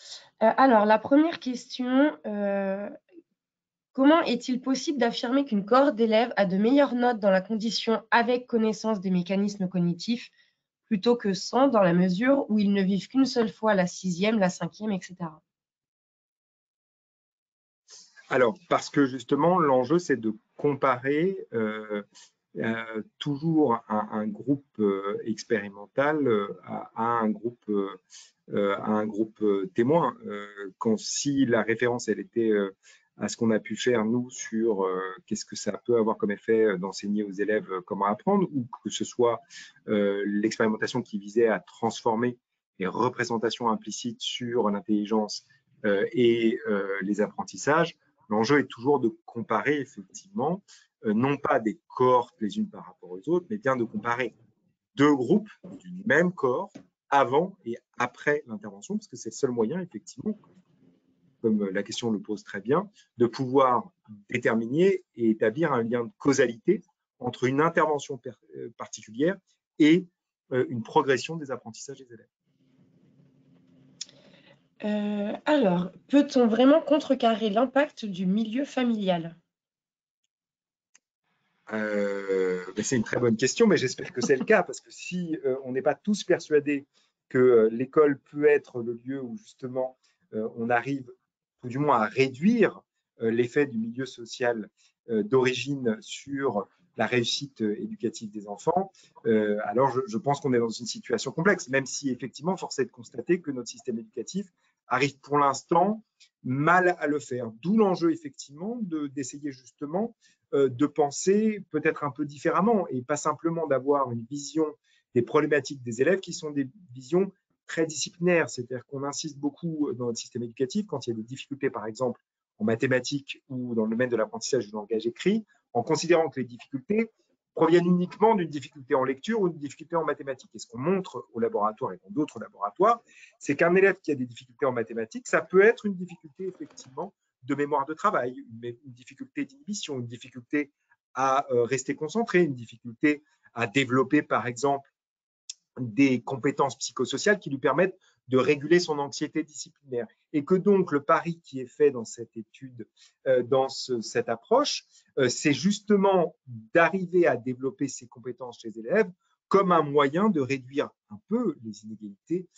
Alors, la première question, comment est-il possible d'affirmer qu'une cohorte d'élèves a de meilleures notes dans la condition avec connaissance des mécanismes cognitifs plutôt que sans, dans la mesure où ils ne vivent qu'une seule fois la 6e, la 5e, etc. Alors, parce que justement, l'enjeu, c'est de comparer toujours un groupe expérimental à un groupe témoin. Si la référence, elle était à ce qu'on a pu faire, nous, sur qu'est-ce que ça peut avoir comme effet d'enseigner aux élèves comment apprendre, ou que ce soit l'expérimentation qui visait à transformer les représentations implicites sur l'intelligence et les apprentissages. L'enjeu est toujours de comparer, effectivement, non pas des cohortes les unes par rapport aux autres, mais bien de comparer deux groupes du même corps avant et après l'intervention, parce que c'est le seul moyen, effectivement, comme la question le pose très bien, de pouvoir déterminer et établir un lien de causalité entre une intervention particulière et une progression des apprentissages des élèves. Alors, peut-on vraiment contrecarrer l'impact du milieu familial? C'est une très bonne question, mais j'espère que c'est le cas, parce que si on n'est pas tous persuadés que l'école peut être le lieu où justement on arrive tout du moins à réduire l'effet du milieu social d'origine sur la réussite éducative des enfants, alors je pense qu'on est dans une situation complexe, même si effectivement, force est de constater que notre système éducatif arrive pour l'instant mal à le faire. D'où l'enjeu effectivement d'essayer justement de penser peut-être un peu différemment et pas simplement d'avoir une vision des problématiques des élèves qui sont des visions très disciplinaires. C'est-à-dire qu'on insiste beaucoup dans notre système éducatif quand il y a des difficultés, par exemple, en mathématiques ou dans le domaine de l'apprentissage du langage écrit, en considérant que les difficultés proviennent uniquement d'une difficulté en lecture ou d'une difficulté en mathématiques. Et ce qu'on montre au laboratoire et dans d'autres laboratoires, c'est qu'un élève qui a des difficultés en mathématiques, ça peut être une difficulté effectivement de mémoire de travail, une difficulté d'inhibition, une difficulté à rester concentré, une difficulté à développer, par exemple, des compétences psychosociales qui lui permettent de réguler son anxiété disciplinaire. Et que donc le pari qui est fait dans cette étude, cette approche, c'est justement d'arriver à développer ces compétences chez les élèves comme un moyen de réduire un peu les inégalités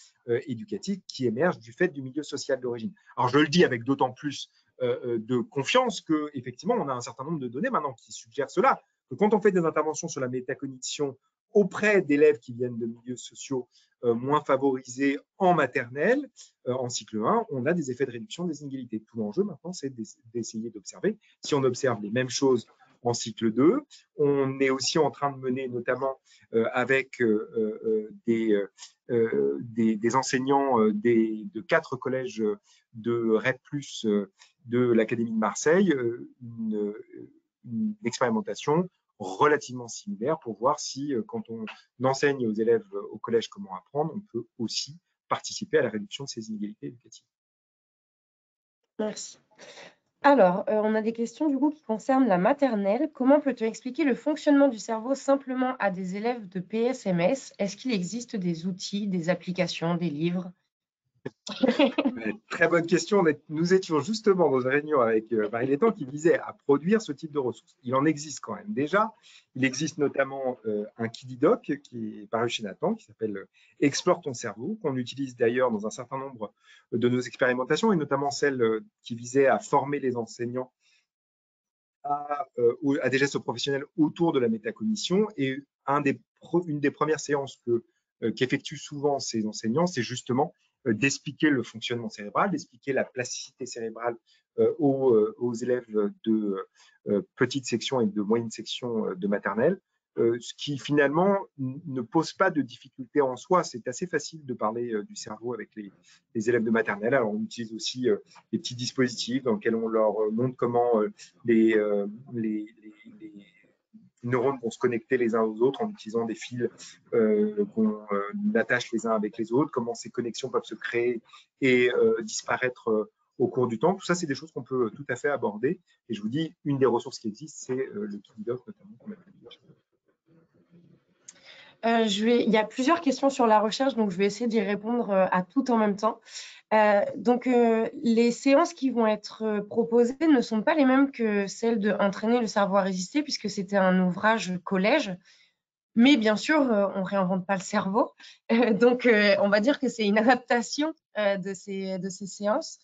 éducatives qui émergent du fait du milieu social d'origine. Alors je le dis avec d'autant plus de confiance qu'effectivement, on a un certain nombre de données maintenant qui suggèrent cela. Que quand on fait des interventions sur la métacognition auprès d'élèves qui viennent de milieux sociaux moins favorisés en maternelle, en cycle 1, on a des effets de réduction des inégalités. Tout l'enjeu maintenant, c'est d'essayer d'observer. Si on observe les mêmes choses en cycle 2, on est aussi en train de mener, notamment avec des enseignants de 4 collèges de REP+, de l'Académie de Marseille, une expérimentation relativement similaire pour voir si, quand on enseigne aux élèves au collège comment apprendre, on peut aussi participer à la réduction de ces inégalités éducatives. Merci. Alors, on a des questions du coup qui concernent la maternelle. Comment peut-on expliquer le fonctionnement du cerveau simplement à des élèves de PSMS? Est-ce qu'il existe des outils, des applications, des livres? Très bonne question. Nous étions justement dans une réunion avec Marie Létang qui visait à produire ce type de ressources. Il en existe quand même déjà. Il existe notamment un Kididoc qui est paru chez Nathan, qui s'appelle Explore ton cerveau, qu'on utilise d'ailleurs dans un certain nombre de nos expérimentations, et notamment celle qui visait à former les enseignants à des gestes professionnels autour de la métacognition. Et une des premières séances qu'effectuent souvent ces enseignants, c'est justement d'expliquer le fonctionnement cérébral, d'expliquer la plasticité cérébrale aux élèves de petite section et de moyenne section de maternelle, ce qui finalement ne pose pas de difficulté en soi. C'est assez facile de parler du cerveau avec les élèves de maternelle. Alors on utilise aussi des petits dispositifs dans lesquels on leur montre comment les neurones vont se connecter les uns aux autres en utilisant des fils qu'on attache les uns avec les autres, comment ces connexions peuvent se créer et disparaître au cours du temps. Tout ça, c'est des choses qu'on peut tout à fait aborder. Et je vous dis, une des ressources qui existent, c'est le Kididoc, notamment, qu'on a publié. Il y a plusieurs questions sur la recherche, donc je vais essayer d'y répondre à toutes en même temps. Les séances qui vont être proposées ne sont pas les mêmes que celles de Entraîner le cerveau à résister, puisque c'était un ouvrage collège. Mais bien sûr, on ne réinvente pas le cerveau. Donc, on va dire que c'est une adaptation de ces séances.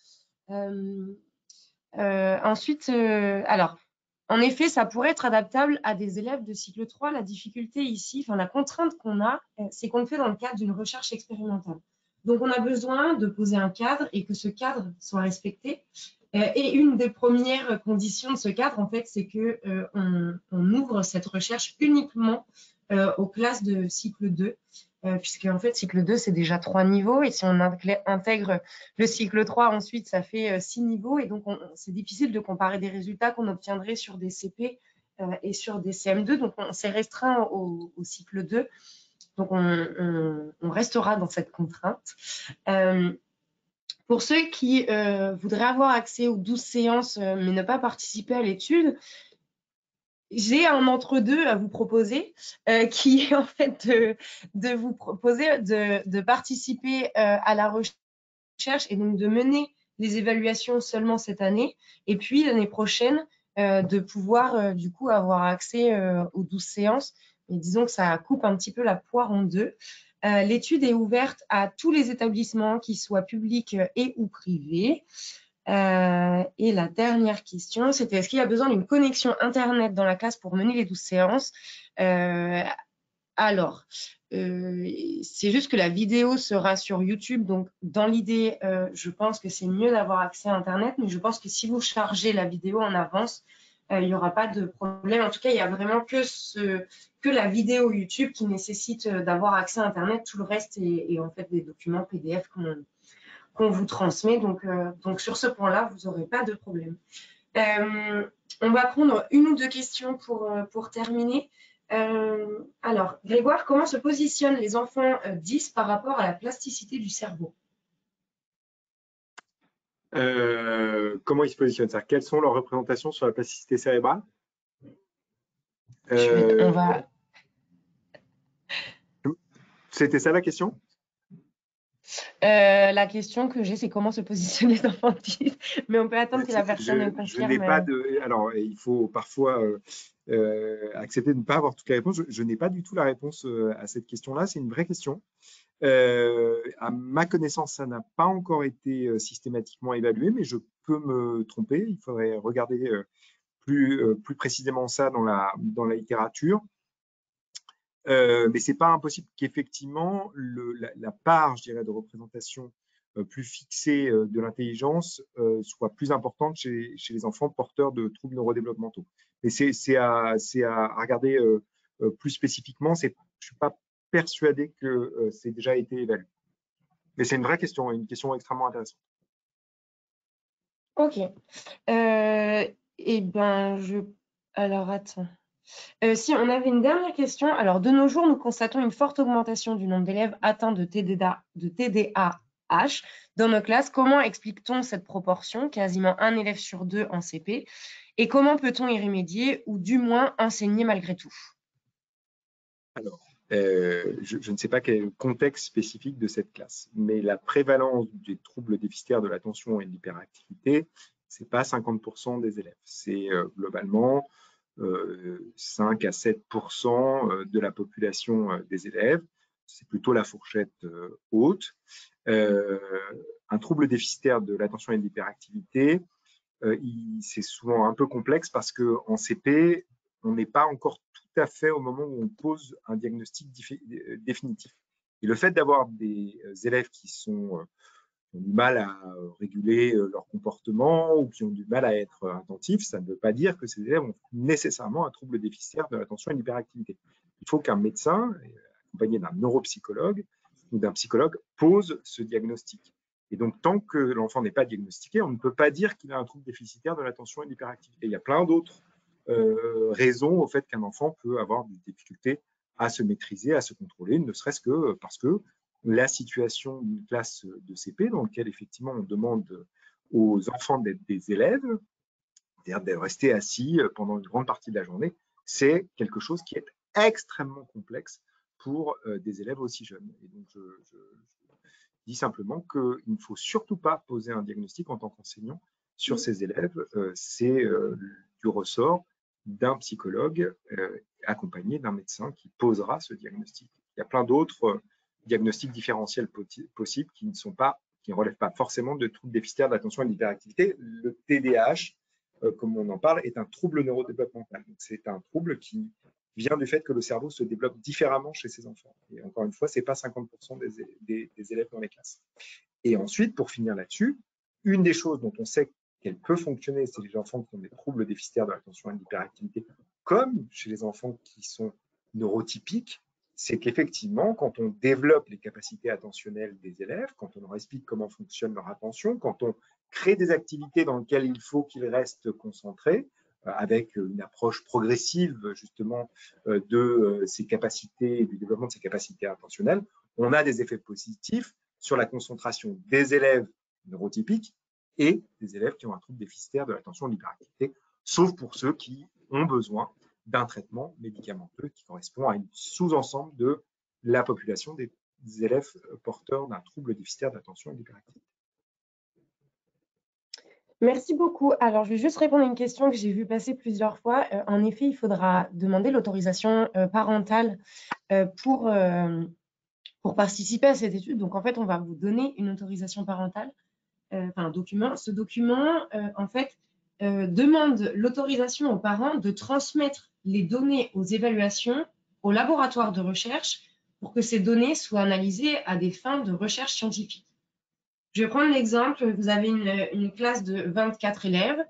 Ensuite, alors, en effet, ça pourrait être adaptable à des élèves de cycle 3. La difficulté ici, enfin la contrainte qu'on a, c'est qu'on le fait dans le cadre d'une recherche expérimentale. Donc, on a besoin de poser un cadre et que ce cadre soit respecté. Et une des premières conditions de ce cadre, en fait, c'est que on ouvre cette recherche uniquement aux classes de cycle 2, puisque en fait, cycle 2, c'est déjà 3 niveaux, et si on intègre le cycle 3, ensuite, ça fait 6 niveaux, et donc c'est difficile de comparer des résultats qu'on obtiendrait sur des CP et sur des CM2, donc on s'est restreint au cycle 2, donc on restera dans cette contrainte. Pour ceux qui voudraient avoir accès aux 12 séances mais ne pas participer à l'étude, j'ai un entre-deux à vous proposer qui est en fait de vous proposer de participer à la recherche et donc de mener les évaluations seulement cette année et puis l'année prochaine de pouvoir du coup avoir accès aux 12 séances. Et disons que ça coupe un petit peu la poire en deux. L'étude est ouverte à tous les établissements, qu'ils soient publics et ou privés. Et la dernière question, c'était est-ce qu'il y a besoin d'une connexion Internet dans la classe pour mener les 12 séances Alors, c'est juste que la vidéo sera sur YouTube. Donc, dans l'idée, je pense que c'est mieux d'avoir accès à Internet. Mais je pense que si vous chargez la vidéo en avance, il n'y aura pas de problème. En tout cas, il n'y a vraiment que la vidéo YouTube qui nécessite d'avoir accès à Internet. Tout le reste est en fait des documents PDF qu'on vous transmet. Donc, sur ce point-là, vous n'aurez pas de problème. On va prendre une ou deux questions pour terminer. Alors, Grégoire, comment se positionnent les enfants 10 par rapport à la plasticité du cerveau? Comment ils se positionnent ça? Quelles sont leurs représentations sur la plasticité cérébrale? On va... C'était ça la question? La question que j'ai, c'est comment se positionnent les enfants 10, mais on peut attendre que la personne Je n'ai confirme. pas de. Alors, il faut parfois accepter de ne pas avoir toutes les réponses. Je n'ai pas du tout la réponse à cette question-là. C'est une vraie question. À ma connaissance, ça n'a pas encore été systématiquement évalué, mais je peux me tromper. Il faudrait regarder plus précisément ça dans la littérature. Mais c'est pas impossible qu'effectivement la part, je dirais, de représentation plus fixée de l'intelligence soit plus importante chez les enfants porteurs de troubles neurodéveloppementaux. Mais c'est à regarder plus spécifiquement. Je suis pas persuadé que c'est déjà été évalué. Mais c'est une vraie question, une question extrêmement intéressante. Ok. Eh ben, alors, attends. Si on avait une dernière question, alors de nos jours, nous constatons une forte augmentation du nombre d'élèves atteints de TDAH dans nos classes. Comment explique-t-on cette proportion, quasiment un élève sur deux en CP, et comment peut-on y remédier ou du moins enseigner malgré tout? Alors, je ne sais pas quel est le contexte spécifique de cette classe, mais la prévalence des troubles déficitaires de l'attention et de l'hyperactivité, ce n'est pas 50% des élèves. C'est globalement 5 à 7% de la population des élèves. C'est plutôt la fourchette haute. Un trouble déficitaire de l'attention et de l'hyperactivité, c'est souvent un peu complexe parce qu'en CP, on n'est pas encore tout à fait au moment où on pose un diagnostic définitif. Et le fait d'avoir des élèves qui ont du mal à réguler leur comportement ou qui ont du mal à être attentifs, ça ne veut pas dire que ces élèves ont nécessairement un trouble déficitaire de l'attention et de l'hyperactivité. Il faut qu'un médecin, accompagné d'un neuropsychologue ou d'un psychologue, pose ce diagnostic. Et donc, tant que l'enfant n'est pas diagnostiqué, on ne peut pas dire qu'il a un trouble déficitaire de l'attention et de l'hyperactivité. Il y a plein d'autres raisons au fait qu'un enfant peut avoir des difficultés à se maîtriser, à se contrôler, ne serait-ce que parce que la situation d'une classe de CP dans laquelle effectivement on demande aux enfants d'être des élèves, c'est-à-dire de rester assis pendant une grande partie de la journée, c'est quelque chose qui est extrêmement complexe pour des élèves aussi jeunes. Et donc je dis simplement qu'il ne faut surtout pas poser un diagnostic en tant qu'enseignant sur ces élèves. C'est du ressort d'un psychologue accompagné d'un médecin qui posera ce diagnostic. Il y a plein d'autres diagnostics différentiels possibles qui ne relèvent pas forcément de troubles déficitaires d'attention et d'hyperactivité. Le TDAH, comme on en parle, est un trouble neurodéveloppemental. C'est un trouble qui vient du fait que le cerveau se développe différemment chez ces enfants. Et encore une fois, ce n'est pas 50% des élèves dans les classes. Et ensuite, pour finir là-dessus, une des choses dont on sait qu'elle peut fonctionner chez les enfants qui ont des troubles déficitaires de l'attention et de l'hyperactivité, comme chez les enfants qui sont neurotypiques, c'est qu'effectivement, quand on développe les capacités attentionnelles des élèves, quand on leur explique comment fonctionne leur attention, quand on crée des activités dans lesquelles il faut qu'ils restent concentrés, avec une approche progressive justement de ces capacités, du développement de ces capacités attentionnelles, on a des effets positifs sur la concentration des élèves neurotypiques et des élèves qui ont un trouble déficitaire de l'attention et de l'hyperactivité, sauf pour ceux qui ont besoin d'un traitement médicamenteux qui correspond à un sous-ensemble de la population des élèves porteurs d'un trouble déficitaire d'attention et d'hyperactivité. Merci beaucoup. Alors, je vais juste répondre à une question que j'ai vue passer plusieurs fois. En effet, il faudra demander l'autorisation parentale pour participer à cette étude. Donc, en fait, on va vous donner une autorisation parentale, un document. Ce document, en fait, demande l'autorisation aux parents de transmettre les données aux évaluations au laboratoire de recherche pour que ces données soient analysées à des fins de recherche scientifique. Je vais prendre l'exemple, vous avez une classe de 24 élèves,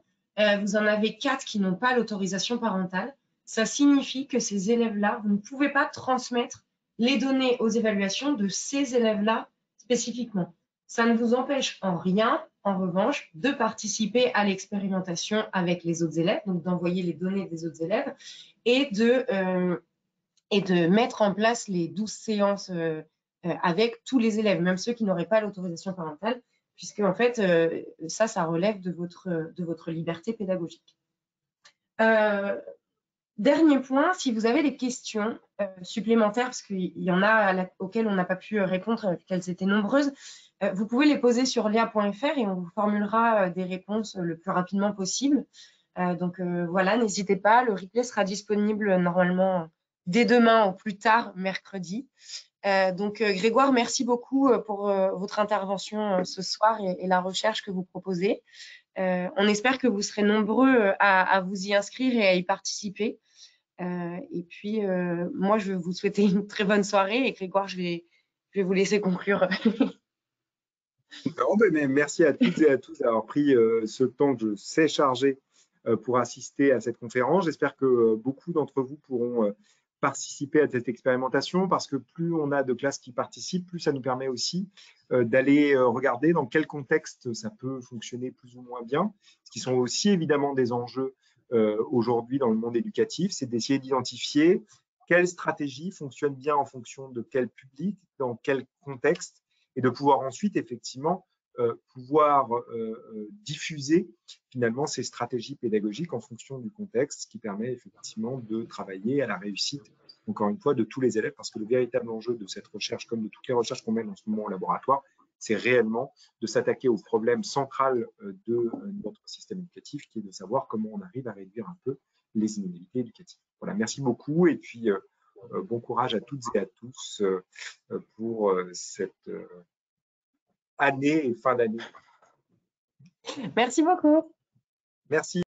vous en avez 4 qui n'ont pas l'autorisation parentale. Ça signifie que ces élèves-là, vous ne pouvez pas transmettre les données aux évaluations de ces élèves-là spécifiquement. Ça ne vous empêche en rien, en revanche, de participer à l'expérimentation avec les autres élèves, donc d'envoyer les données des autres élèves et de mettre en place les 12 séances avec tous les élèves, même ceux qui n'auraient pas l'autorisation parentale, puisque en fait, ça relève de votre liberté pédagogique. Dernier point, si vous avez des questions supplémentaires, parce qu'il y en a auxquelles on n'a pas pu répondre, qu'elles étaient nombreuses, vous pouvez les poser sur lia.fr et on vous formulera des réponses le plus rapidement possible. Donc voilà, n'hésitez pas, le replay sera disponible normalement dès demain au plus tard mercredi. Donc Grégoire, merci beaucoup pour votre intervention ce soir et la recherche que vous proposez. On espère que vous serez nombreux à vous y inscrire et à y participer. Et puis, moi, je vais vous souhaiter une très bonne soirée et Grégoire, je vais vous laisser conclure. Non, mais merci à toutes et à tous d'avoir pris ce temps que je sais chargé pour assister à cette conférence. J'espère que beaucoup d'entre vous pourront participer à cette expérimentation parce que plus on a de classes qui participent, plus ça nous permet aussi d'aller regarder dans quel contexte ça peut fonctionner plus ou moins bien, ce qui sont aussi évidemment des enjeux aujourd'hui dans le monde éducatif, c'est d'essayer d'identifier quelle stratégie fonctionne bien en fonction de quel public, dans quel contexte, et de pouvoir ensuite effectivement diffuser finalement ces stratégies pédagogiques en fonction du contexte, ce qui permet effectivement de travailler à la réussite, encore une fois, de tous les élèves, parce que le véritable enjeu de cette recherche, comme de toutes les recherches qu'on mène en ce moment au laboratoire, c'est réellement de s'attaquer au problème central de notre système éducatif, qui est de savoir comment on arrive à réduire un peu les inégalités éducatives. Voilà, merci beaucoup et puis bon courage à toutes et à tous pour cette année et fin d'année. Merci beaucoup. Merci.